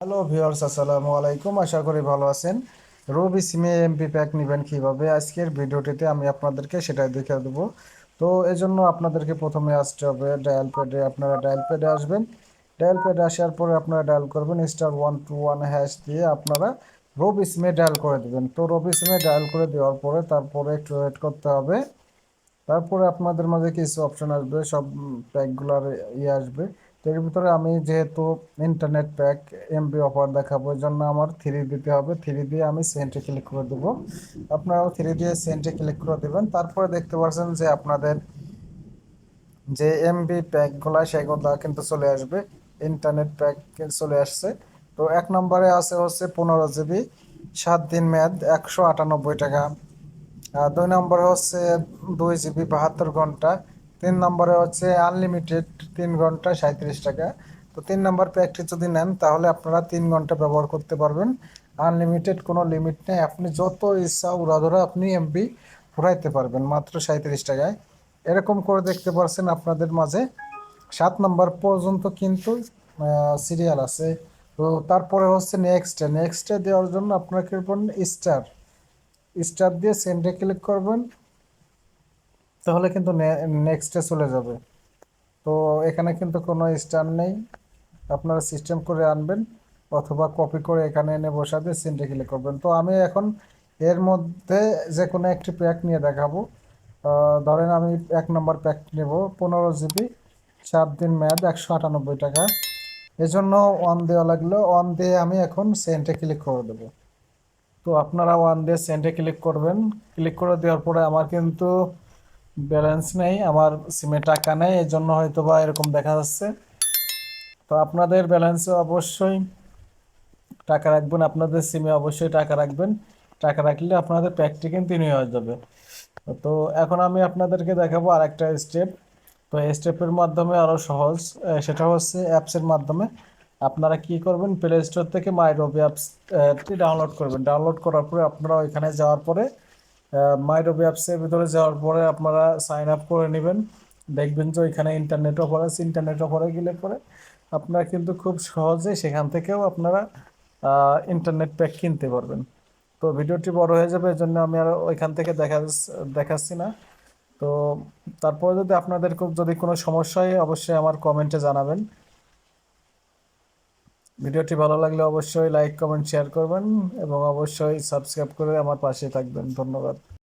Hello viewers, আসসালামু আলাইকুম। আশা করি ভালো আছেন। রবি সিমে এমপি প্যাক নেবেন কিভাবে, আজকের ভিডিওটিতে আমি আপনাদেরকে সেটাই দেখিয়ে দেবো। তো এজন্য আপনাদেরকে প্রথমে আসতে হবে ডায়াল প্যাডে। আপনারা ডায়াল প্যাডে আসবেন। ডায়াল প্যাডে আসার পরে আপনারা ডায়াল করবেন *121# দিয়ে আপনারা রবি সিমে ডায়াল করে দেবেন। তো রবি সিমে ডায়াল করে দেওয়ার পরে তারপরে একটু ওয়েট করতে হবে। তারপরে আপনাদের মাঝে কিছু অপশন আসবে, সব প্যাকগুলোর আসবে। তো এর ভিতরে আমি যেহেতু ইন্টারনেট প্যাক এমবি অফার দেখাবো, এই জন্য আমার 3 দিতে হবে। 3 দিয়ে আমি সেন্টে ক্লিক করে দেবো। আপনারাও 3 দিয়ে সেন্টে ক্লিক করে দেবেন। তারপরে দেখতে পাচ্ছেন যে আপনাদের যে এমবি প্যাকগুলো সেগুলো কিন্তু চলে আসবে। ইন্টারনেট প্যাক চলে আসছে। তো 1 নম্বরে আছে হচ্ছে 15 জিবি, 7 দিন মেয়াদ, 198 টাকা। 2 নম্বরে হচ্ছে 2 জিবি, 72 ঘন্টা। 3 নম্বরে হচ্ছে আনলিমিটেড, 3 ঘন্টা, 37 টাকা। তো 3 নম্বর প্যাকটি যদি নেন তাহলে আপনারা 3 ঘন্টা ব্যবহার করতে পারবেন। আনলিমিটেড, কোনো লিমিট নেই, আপনি যত ইচ্ছা উড়াধুরা আপনি এমবি ফুরাইতে পারবেন মাত্র 37 টাকায়। এরকম করে দেখতে পারছেন আপনাদের মাঝে 7 নম্বর পর্যন্ত কিন্তু সিরিয়াল আছে। তো তারপরে হচ্ছে নেক্সটে নেক্সটে দেওয়ার জন্য আপনাকে স্টার স্টার দিয়ে সেন্ডে ক্লিক করবেন, তাহলে কিন্তু নেক্সটে চলে যাবে। তো এখানে কিন্তু কোনো স্টার নেই, আপনারা সিস্টেম করে আনবেন অথবা কপি করে এখানে এনে বসাবে, সেন্ডে ক্লিক করবেন। তো আমি এখন এর মধ্যে যে কোনো একটি প্যাক নিয়ে দেখাবো। ধরেন আমি 1 নম্বর প্যাক নেব, 15 জিবি, 7 দিন মেয়াদ, 198 টাকা। এজন্য অন দেওয়া লাগলো, অন দিয়ে আমি এখন সেন্টে ক্লিক করে দেবো। তো আপনারা ওয়ান ডে সেন্টে ক্লিক করবেন। ক্লিক করে দেওয়ার পরে আমার কিন্তু ব্যালেন্স নেই, আমার সিমে টাকা নেই, এই জন্য হয়তো বা এরকম দেখা যাচ্ছে। তো আপনাদের ব্যালেন্সে অবশ্যই টাকা রাখবেন, আপনাদের সিমে অবশ্যই টাকা রাখবেন। টাকা রাখলে আপনাদের প্যাকটি কিন্তু হয়ে যাবে। তো এখন আমি আপনাদেরকে দেখাবো আরেকটা স্টেপ। তো এই স্টেপের মাধ্যমে আরও সহজ, সেটা হচ্ছে অ্যাপসের মাধ্যমে। আপনারা কি করবেন, প্লে স্টোর থেকে মাই রবি অ্যাপটি ডাউনলোড করবেন। ডাউনলোড করার পরে আপনারা ওইখানে যাওয়ার পরে মাই রবি অ্যাপসের ভিতরে যাওয়ার পরে আপনারা সাইন আপ করে নেবেন। দেখবেন যে ওইখানে ইন্টারনেট অফার আছে। ইন্টারনেট অফারে গেলে পরে আপনারা কিন্তু খুব সহজে সেখান থেকেও আপনারা ইন্টারনেট প্যাক কিনতে পারবেন। তো ভিডিওটি বড় হয়ে যাবে, এজন্য আমি আর ওইখান থেকে দেখাচ্ছি না। তো তারপরে যদি আপনাদের খুব যদি কোনো সমস্যা হয় অবশ্যই আমার কমেন্টে জানাবেন। ভিডিওটি ভালো লাগলে অবশ্যই লাইক, কমেন্ট, শেয়ার করবেন এবং অবশ্যই সাবস্ক্রাইব করে আমার পাশে থাকবেন। ধন্যবাদ।